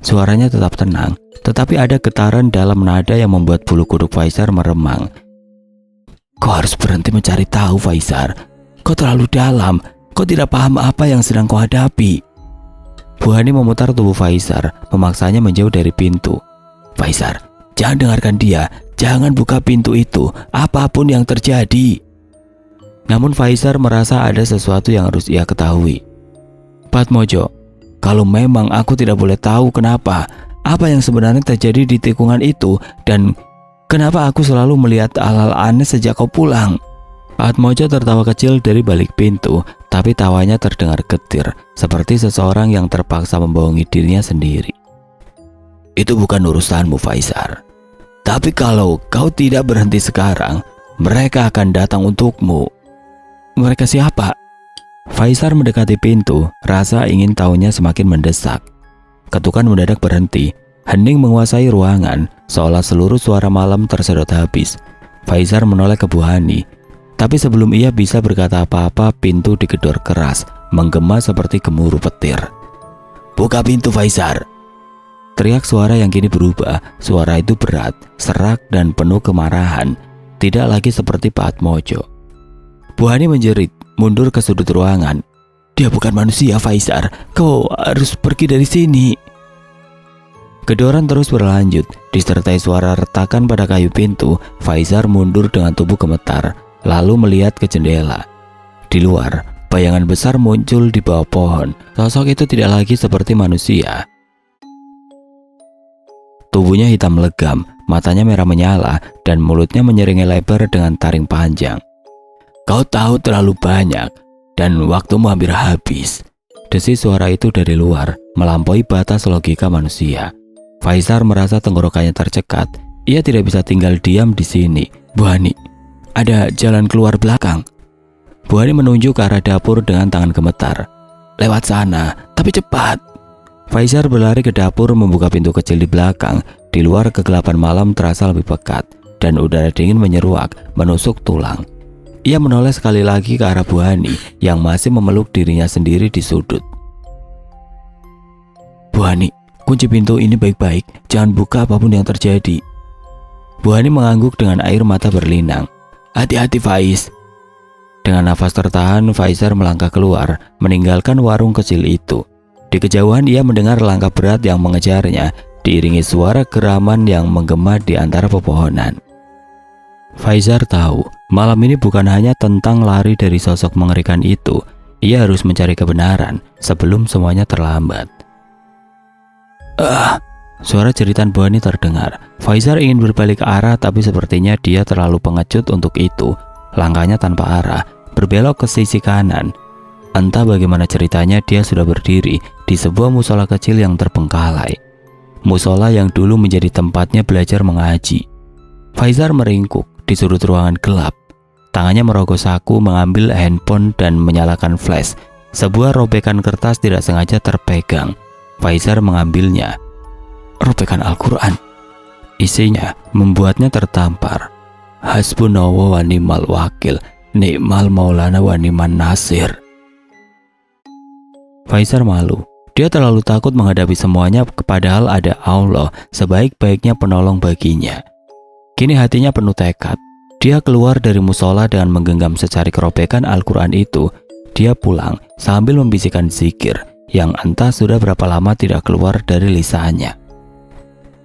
Suaranya tetap tenang, tetapi ada getaran dalam nada yang membuat bulu kuduk Faizar meremang. Kau harus berhenti mencari tahu Faizar. Kau terlalu dalam, kau tidak paham apa yang sedang kau hadapi. Bu Hani memutar tubuh Faizar, memaksanya menjauh dari pintu. Faizar, jangan dengarkan dia, jangan buka pintu itu, apapun yang terjadi. Namun Faizar merasa ada sesuatu yang harus ia ketahui. Pak Atmojo, kalau memang aku tidak boleh tahu kenapa, apa yang sebenarnya terjadi di tikungan itu, dan kenapa aku selalu melihat hal-hal aneh sejak kau pulang. Pak Atmojo tertawa kecil dari balik pintu, tapi tawanya terdengar getir, seperti seseorang yang terpaksa membohongi dirinya sendiri. Itu bukan urusanmu Faizar. Tapi kalau kau tidak berhenti sekarang, mereka akan datang untukmu. Mereka siapa? Faizar mendekati pintu, rasa ingin tahunya semakin mendesak. Ketukan mendadak berhenti, hening menguasai ruangan, seolah seluruh suara malam tersedot habis. Faizar menoleh ke Bu Hani, tapi sebelum ia bisa berkata apa-apa, pintu digedor keras, menggema seperti gemuruh petir. Buka pintu Faizar! Teriak suara yang kini berubah. Suara itu berat, serak dan penuh kemarahan, tidak lagi seperti Pak Atmojo. Bu Hani menjerit, mundur ke sudut ruangan. Dia bukan manusia Faizar, kau harus pergi dari sini. Gedoran terus berlanjut, disertai suara retakan pada kayu pintu. Faizar mundur dengan tubuh gemetar, lalu melihat ke jendela. Di luar, bayangan besar muncul di bawah pohon. Sosok itu tidak lagi seperti manusia. Tubuhnya hitam legam, matanya merah menyala, dan mulutnya menyeringai lebar dengan taring panjang. Kau tahu terlalu banyak, dan waktumu hampir habis. Desis suara itu dari luar, melampaui batas logika manusia. Faizar merasa tenggorokannya tercekat. Ia tidak bisa tinggal diam di sini. Bu Hani, ada jalan keluar belakang. Bu Hani menunjuk ke arah dapur dengan tangan gemetar. Lewat sana, tapi cepat. Faizar berlari ke dapur, membuka pintu kecil di belakang. Di luar kegelapan malam terasa lebih pekat, dan udara dingin menyeruak, menusuk tulang. Ia menoleh sekali lagi ke arah Bu Hani yang masih memeluk dirinya sendiri di sudut. Bu Hani, kunci pintu ini baik-baik, jangan buka apapun yang terjadi. Bu Hani mengangguk dengan air mata berlinang. Hati-hati Faiz. Dengan nafas tertahan, Faizar melangkah keluar, meninggalkan warung kecil itu. Di kejauhan ia mendengar langkah berat yang mengejarnya, diiringi suara geraman yang menggema di antara pepohonan. Faizar tahu, malam ini bukan hanya tentang lari dari sosok mengerikan itu. Ia harus mencari kebenaran sebelum semuanya terlambat. Suara jeritan Bu Hani terdengar. Faizar ingin berbalik arah, tapi sepertinya dia terlalu pengecut untuk itu. Langkahnya tanpa arah, berbelok ke sisi kanan. Entah bagaimana ceritanya, dia sudah berdiri di sebuah musola kecil yang terbengkalai. Musola yang dulu menjadi tempatnya belajar mengaji. Faizar meringkuk di sudut ruangan gelap. Tangannya merogoh saku, mengambil handphone dan menyalakan flash. Sebuah robekan kertas tidak sengaja terpegang. Faizar mengambilnya. Robekan Al-Quran. Isinya membuatnya tertampar. Hasbunallah wa ni'mal wakil, ni'mal maulana wa ni'man nasir. Faizar malu. Dia terlalu takut menghadapi semuanya, padahal ada Allah sebaik-baiknya penolong baginya. Kini hatinya penuh tekad. Dia keluar dari musola dengan menggenggam secari robekan Al-Quran itu. Dia pulang sambil membisikkan zikir yang entah sudah berapa lama tidak keluar dari lisannya.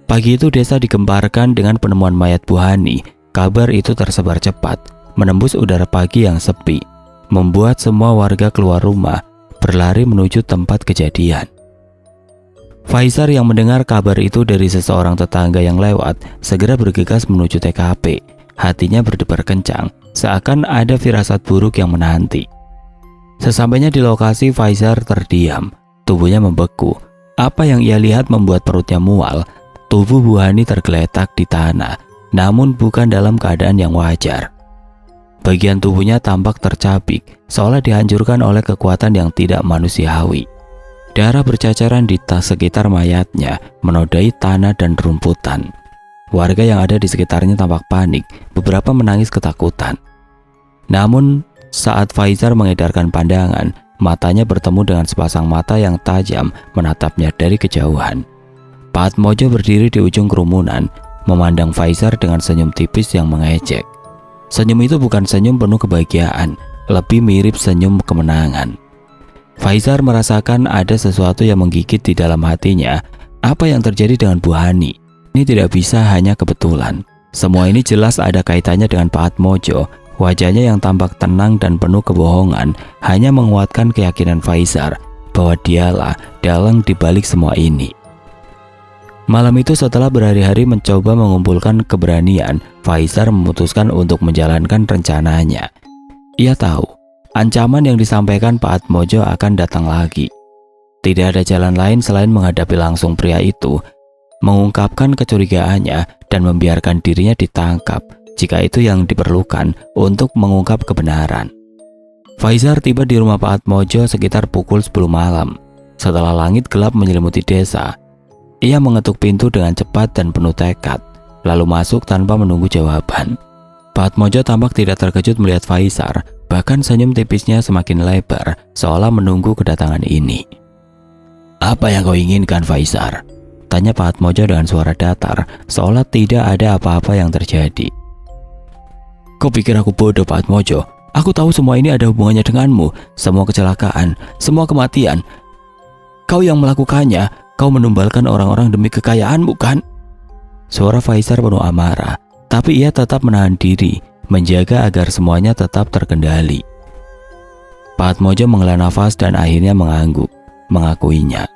Pagi itu desa digemparkan dengan penemuan mayat Bu Hani. Kabar itu tersebar cepat, menembus udara pagi yang sepi, membuat semua warga keluar rumah, berlari menuju tempat kejadian. Faizar yang mendengar kabar itu dari seseorang tetangga yang lewat, segera bergegas menuju TKP. Hatinya berdebar kencang, seakan ada firasat buruk yang menanti. Sesampainya di lokasi, Faizar terdiam. Tubuhnya membeku. Apa yang ia lihat membuat perutnya mual. Tubuh Bu Hani tergeletak di tanah, namun bukan dalam keadaan yang wajar. Bagian tubuhnya tampak tercabik, seolah dihancurkan oleh kekuatan yang tidak manusiawi. Darah bercacaran di sekitar mayatnya, menodai tanah dan rumputan. Warga yang ada di sekitarnya tampak panik, beberapa menangis ketakutan. Namun, saat Faizar mengedarkan pandangan, matanya bertemu dengan sepasang mata yang tajam menatapnya dari kejauhan. Pak Atmojo berdiri di ujung kerumunan, memandang Faizar dengan senyum tipis yang mengejek. Senyum itu bukan senyum penuh kebahagiaan, lebih mirip senyum kemenangan. Faizar merasakan ada sesuatu yang menggigit di dalam hatinya. Apa yang terjadi dengan Bu Hani? Ini tidak bisa hanya kebetulan. Semua ini jelas ada kaitannya dengan Pak Atmojo. Wajahnya yang tampak tenang dan penuh kebohongan hanya menguatkan keyakinan Faizar bahwa dialah dalang di balik semua ini. Malam itu setelah berhari-hari mencoba mengumpulkan keberanian, Faizar memutuskan untuk menjalankan rencananya. Ia tahu, ancaman yang disampaikan Pak Atmojo akan datang lagi. Tidak ada jalan lain selain menghadapi langsung pria itu, mengungkapkan kecurigaannya dan membiarkan dirinya ditangkap jika itu yang diperlukan untuk mengungkap kebenaran. Faizar tiba di rumah Pak Atmojo sekitar pukul 10 malam. Setelah langit gelap menyelimuti desa, ia mengetuk pintu dengan cepat dan penuh tekad, lalu masuk tanpa menunggu jawaban. Pak Atmojo tampak tidak terkejut melihat Faizar, bahkan senyum tipisnya semakin lebar, seolah menunggu kedatangan ini. "Apa yang kau inginkan, Faizar?" tanya Pak Atmojo dengan suara datar, seolah tidak ada apa-apa yang terjadi. "Kau pikir aku bodoh, Pak Atmojo? Aku tahu semua ini ada hubungannya denganmu, semua kecelakaan, semua kematian. Kau yang melakukannya. Kau menumbalkan orang-orang demi kekayaanmu, kan?" Suara Faizar penuh amarah, tapi ia tetap menahan diri, menjaga agar semuanya tetap terkendali. Pak Atmojo menghela nafas dan akhirnya mengangguk, mengakuinya.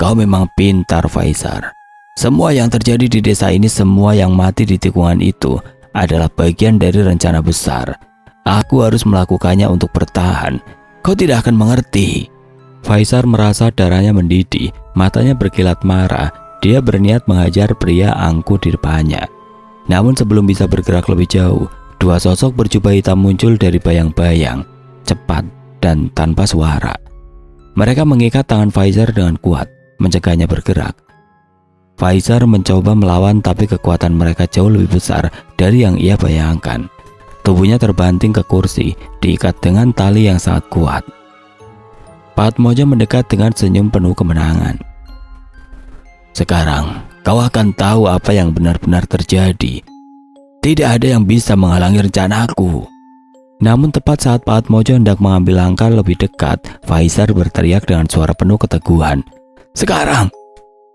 "Kau memang pintar, Faizar. Semua yang terjadi di desa ini, semua yang mati di tikungan itu adalah bagian dari rencana besar. Aku harus melakukannya untuk bertahan. Kau tidak akan mengerti." Faizar merasa darahnya mendidih, matanya berkilat marah. Dia berniat menghajar pria angkuh di depannya. Namun sebelum bisa bergerak lebih jauh, dua sosok berjubah hitam muncul dari bayang-bayang, cepat dan tanpa suara. Mereka mengikat tangan Faizar dengan kuat, mencegahnya bergerak. Faizar mencoba melawan, tapi kekuatan mereka jauh lebih besar dari yang ia bayangkan. Tubuhnya terbanting ke kursi, diikat dengan tali yang sangat kuat. Pak Atmojo mendekat dengan senyum penuh kemenangan. "Sekarang kau akan tahu apa yang benar-benar terjadi. Tidak ada yang bisa menghalangi rencanaku." Namun tepat saat Pak Atmojo hendak mengambil langkah lebih dekat, Faizar berteriak dengan suara penuh keteguhan, "Sekarang!"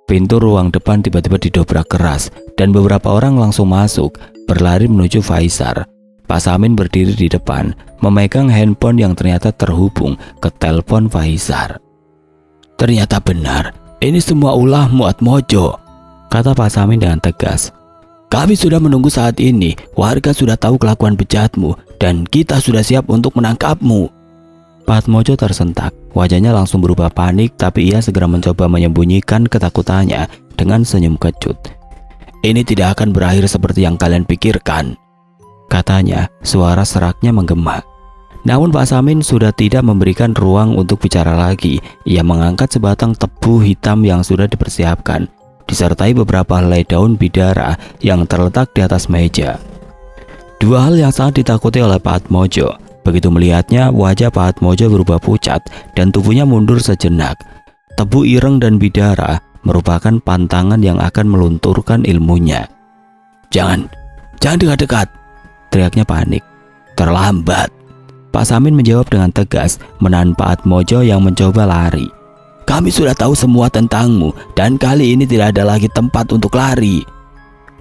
Pintu ruang depan tiba-tiba didobrak keras dan beberapa orang langsung masuk, berlari menuju Faizar. Pak Samin berdiri di depan, memegang handphone yang ternyata terhubung ke telepon Faizar. Ternyata benar, Ini semua ulahmu Atmojo, kata Pak Samin dengan tegas. Kami sudah menunggu saat ini, warga sudah tahu kelakuan bejatmu, dan kita sudah siap untuk menangkapmu. Pak Atmojo tersentak, wajahnya langsung berubah panik, tapi ia segera mencoba menyembunyikan ketakutannya dengan senyum kecut. Ini tidak akan berakhir seperti yang kalian pikirkan, katanya, suara seraknya menggema. Namun Pak Samin sudah tidak memberikan ruang untuk bicara lagi. Ia mengangkat sebatang tebu hitam yang sudah dipersiapkan, disertai beberapa helai daun bidara yang terletak di atas meja. Dua hal yang sangat ditakuti oleh Pak Atmojo. Begitu melihatnya, wajah Pak Atmojo berubah pucat dan tubuhnya mundur sejenak. Tebu ireng dan bidara merupakan pantangan yang akan melunturkan ilmunya. Jangan dekat-dekat, teriaknya panik. Terlambat. Pak Samin menjawab dengan tegas, menahan Pak Atmojo yang mencoba lari. Kami sudah tahu semua tentangmu, dan kali ini tidak ada lagi tempat untuk lari.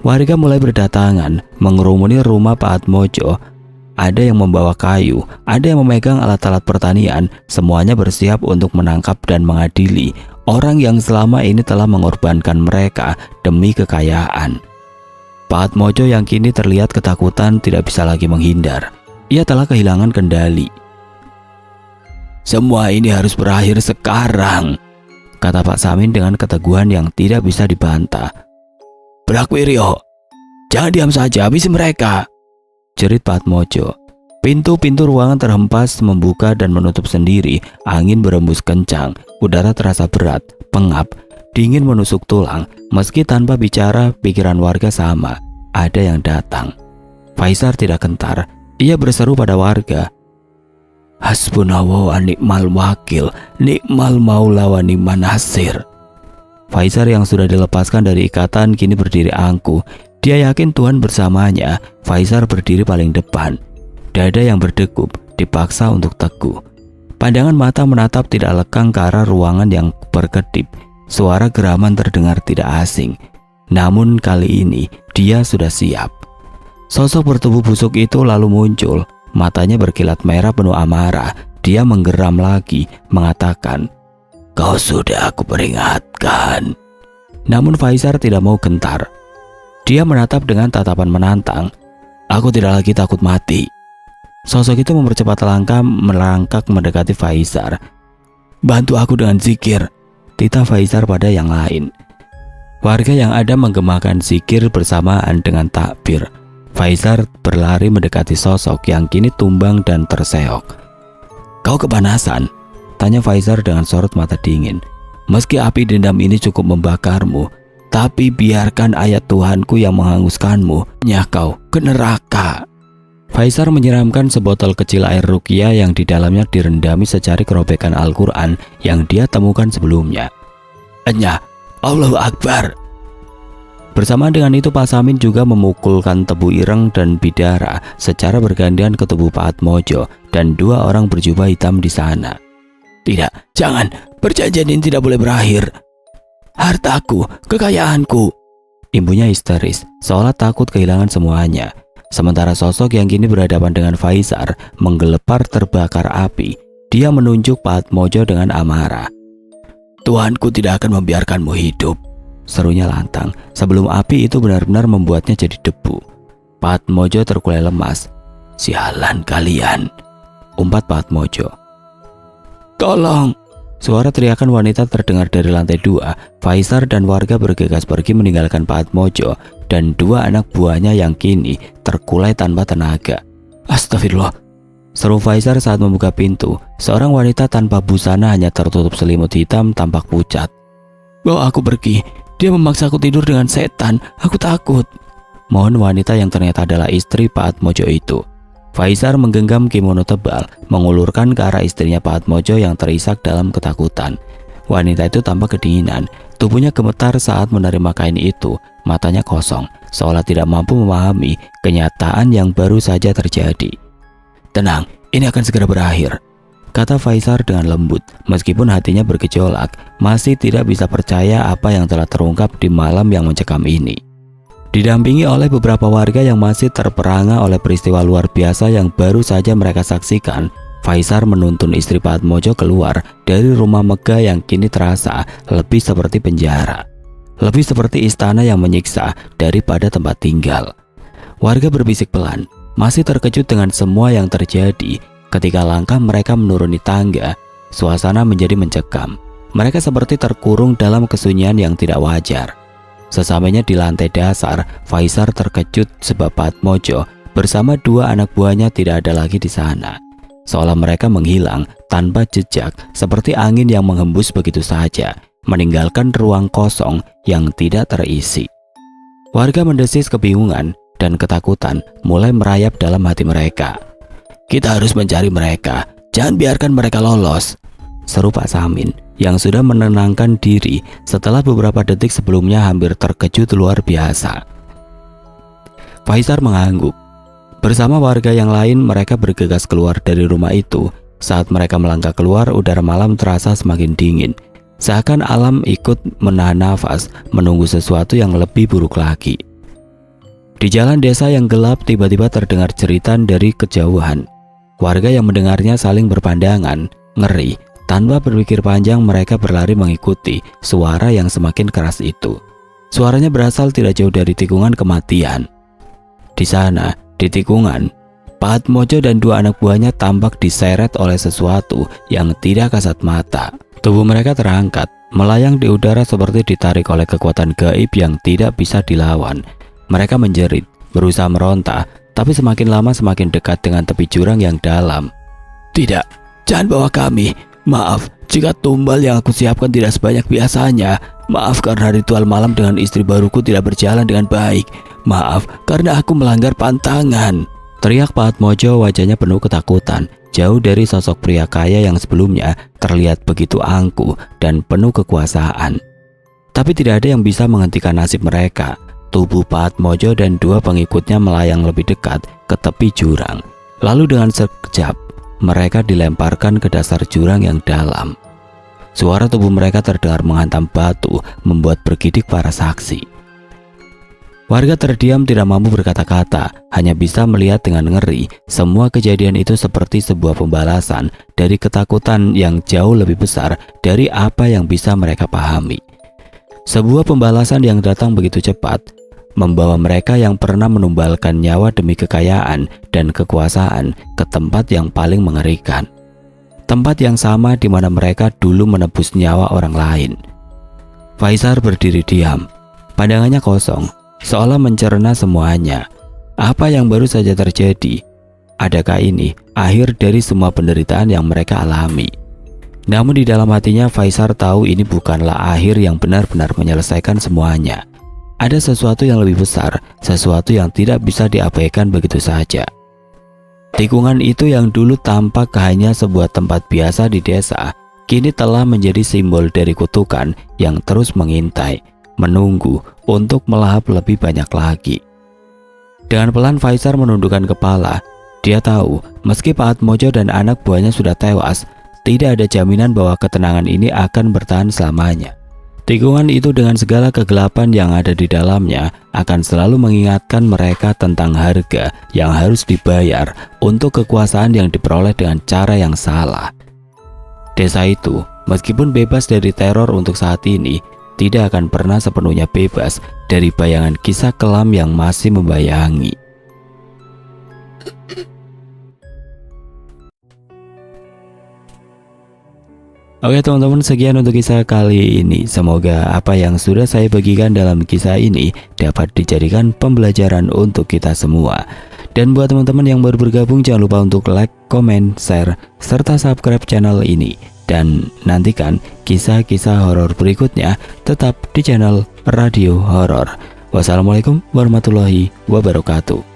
Warga mulai berdatangan, mengerumuni rumah Pak Atmojo. Ada yang membawa kayu, ada yang memegang alat-alat pertanian, semuanya bersiap untuk menangkap dan mengadili orang yang selama ini telah mengorbankan mereka demi kekayaan. Pak Atmojo yang kini terlihat ketakutan tidak bisa lagi menghindar. Ia telah kehilangan kendali. Semua ini harus berakhir sekarang, kata Pak Samin dengan keteguhan yang tidak bisa dibantah. Brakwiryo, jangan diam saja, habisi mereka, jerit Pak Atmojo. Pintu-pintu ruangan terhempas, membuka dan menutup sendiri. Angin berembus kencang, udara terasa berat, pengap, dingin menusuk tulang. Meski tanpa bicara, pikiran warga sama. Ada yang datang. Faisar tidak gentar. Ia berseru pada warga. Hasbunallah wa ni'mal wakil, ni'mal maula wa ni'man nasir. Faisar yang sudah dilepaskan dari ikatan kini berdiri angkuh. Dia yakin Tuhan bersamanya. Faisar berdiri paling depan. Dada yang berdegup dipaksa untuk teguh. Pandangan mata menatap tidak lekang ke arah ruangan yang berkedip. Suara geraman terdengar tidak asing. Namun kali ini dia sudah siap. Sosok bertubuh busuk itu lalu muncul. Matanya berkilat merah penuh amarah. Dia menggeram lagi, mengatakan, "Kau sudah aku peringatkan." Namun Faisar tidak mau gentar. Dia menatap dengan tatapan menantang. "Aku tidak lagi takut mati." Sosok itu mempercepat langkah melangkah mendekati Faisar. "Bantu aku dengan zikir," titah Faisar pada yang lain. Warga yang ada menggemakan zikir bersamaan dengan takbir. Faisar berlari mendekati sosok yang kini tumbang dan terseok. "Kau kepanasan?" tanya Faisar dengan sorot mata dingin. "Meski api dendam ini cukup membakarmu, tapi biarkan ayat Tuhanku yang menghanguskanmu. Nyah kau ke neraka." Faisar menyiramkan sebotol kecil air ruqyah yang di dalamnya direndami secari kerobekan Al-Quran yang dia temukan sebelumnya. "Nyah, Allahu Akbar." Bersamaan dengan itu Pak Samin juga memukulkan tebu ireng dan bidara secara bergantian ke tubuh Pak Atmojo dan dua orang berjubah hitam di sana. "Tidak, jangan, perjanjian ini tidak boleh berakhir. Hartaku, kekayaanku," imbunya histeris, seolah takut kehilangan semuanya. Sementara sosok yang kini berhadapan dengan Faisar menggelepar terbakar api. Dia menunjuk Pak Atmojo dengan amarah. "Tuanku tidak akan membiarkanmu hidup," serunya lantang sebelum api itu benar-benar membuatnya jadi debu. Pak Atmojo terkulai lemas. "Sialan kalian," umpat Pak Atmojo. "Tolong!" Suara teriakan wanita terdengar dari lantai 2. Faisar dan warga bergegas pergi meninggalkan Pak Atmojo dan dua anak buahnya yang kini terkulai tanpa tenaga. "Astagfirullah," seru Faisar saat membuka pintu. Seorang wanita tanpa busana hanya tertutup selimut hitam tampak pucat. "Bawa aku pergi. Dia memaksaku tidur dengan setan. Aku takut," mohon wanita yang ternyata adalah istri Pak Atmojo itu. Faisar menggenggam kimono tebal, mengulurkan ke arah istrinya Pak Atmojo yang terisak dalam ketakutan. Wanita itu tampak kedinginan, tubuhnya gemetar saat menerima kain itu, matanya kosong, seolah tidak mampu memahami kenyataan yang baru saja terjadi. "Tenang, ini akan segera berakhir," kata Faisar dengan lembut, meskipun hatinya bergejolak, masih tidak bisa percaya apa yang telah terungkap di malam yang mencekam ini. Didampingi oleh beberapa warga yang masih terperangah oleh peristiwa luar biasa yang baru saja mereka saksikan, Faisar menuntun istri Pak Atmojo keluar dari rumah megah yang kini terasa lebih seperti penjara, lebih seperti istana yang menyiksa daripada tempat tinggal. Warga berbisik pelan, masih terkejut dengan semua yang terjadi. Ketika langkah mereka menuruni tangga, suasana menjadi mencekam. Mereka seperti terkurung dalam kesunyian yang tidak wajar. Sesampainya di lantai dasar, Faisar terkejut sebab Pak Atmojo bersama dua anak buahnya tidak ada lagi di sana. Seolah mereka menghilang tanpa jejak, seperti angin yang menghembus begitu saja, meninggalkan ruang kosong yang tidak terisi. Warga mendesis kebingungan dan ketakutan mulai merayap dalam hati mereka. "Kita harus mencari mereka, jangan biarkan mereka lolos," seru Pak Samin yang sudah menenangkan diri setelah beberapa detik sebelumnya hampir terkejut luar biasa. Faisar mengangguk. Bersama warga yang lain, mereka bergegas keluar dari rumah itu. Saat mereka melangkah keluar, udara malam terasa semakin dingin. Seakan alam ikut menahan nafas, menunggu sesuatu yang lebih buruk lagi. Di jalan desa yang gelap, tiba-tiba terdengar jeritan dari kejauhan. Warga yang mendengarnya saling berpandangan, ngeri. Tanpa berpikir panjang, mereka berlari mengikuti suara yang semakin keras itu. Suaranya berasal tidak jauh dari tikungan kematian. Di sana, di tikungan, Pak Atmojo dan dua anak buahnya tampak diseret oleh sesuatu yang tidak kasat mata. Tubuh mereka terangkat, melayang di udara seperti ditarik oleh kekuatan gaib yang tidak bisa dilawan. Mereka menjerit, berusaha meronta, tapi semakin lama semakin dekat dengan tepi jurang yang dalam. "Tidak, jangan bawa kami. Maaf, jika tumbal yang aku siapkan tidak sebanyak biasanya. Maaf karena ritual malam dengan istri baruku tidak berjalan dengan baik. Maaf karena aku melanggar pantangan," teriak Pak Atmojo, wajahnya penuh ketakutan, jauh dari sosok pria kaya yang sebelumnya terlihat begitu angkuh dan penuh kekuasaan. Tapi tidak ada yang bisa menghentikan nasib mereka. Tubuh Pak Atmojo dan dua pengikutnya melayang lebih dekat ke tepi jurang. Lalu dengan sekejap, mereka dilemparkan ke dasar jurang yang dalam. Suara tubuh mereka terdengar menghantam batu, membuat bergidik para saksi. Warga terdiam, tidak mampu berkata-kata, hanya bisa melihat dengan ngeri. Semua kejadian itu seperti sebuah pembalasan dari ketakutan yang jauh lebih besar dari apa yang bisa mereka pahami. Sebuah pembalasan yang datang begitu cepat, membawa mereka yang pernah menumbalkan nyawa demi kekayaan dan kekuasaan ke tempat yang paling mengerikan. Tempat yang sama di mana mereka dulu menebus nyawa orang lain. Faisar berdiri diam, pandangannya kosong, seolah mencerna semuanya. Apa yang baru saja terjadi? Adakah ini akhir dari semua penderitaan yang mereka alami? Namun di dalam hatinya Faisar tahu ini bukanlah akhir yang benar-benar menyelesaikan semuanya. Ada sesuatu yang lebih besar, sesuatu yang tidak bisa diabaikan begitu saja. Tikungan itu yang dulu tampak hanya sebuah tempat biasa di desa, kini telah menjadi simbol dari kutukan yang terus mengintai, menunggu untuk melahap lebih banyak lagi. Dengan pelan Faisar menundukkan kepala. Dia tahu, meski Pak Atmojo dan anak buahnya sudah tewas, tidak ada jaminan bahwa ketenangan ini akan bertahan selamanya. Tikungan itu dengan segala kegelapan yang ada di dalamnya akan selalu mengingatkan mereka tentang harga yang harus dibayar untuk kekuasaan yang diperoleh dengan cara yang salah. Desa itu, meskipun bebas dari teror untuk saat ini, tidak akan pernah sepenuhnya bebas dari bayangan kisah kelam yang masih membayangi. Oke teman-teman, sekian untuk kisah kali ini. Semoga apa yang sudah saya bagikan dalam kisah ini dapat dijadikan pembelajaran untuk kita semua. Dan buat teman-teman yang baru bergabung, jangan lupa untuk like, comment, share, serta subscribe channel ini. Dan nantikan kisah-kisah horor berikutnya tetap di channel Radio Horor. Wassalamualaikum warahmatullahi wabarakatuh.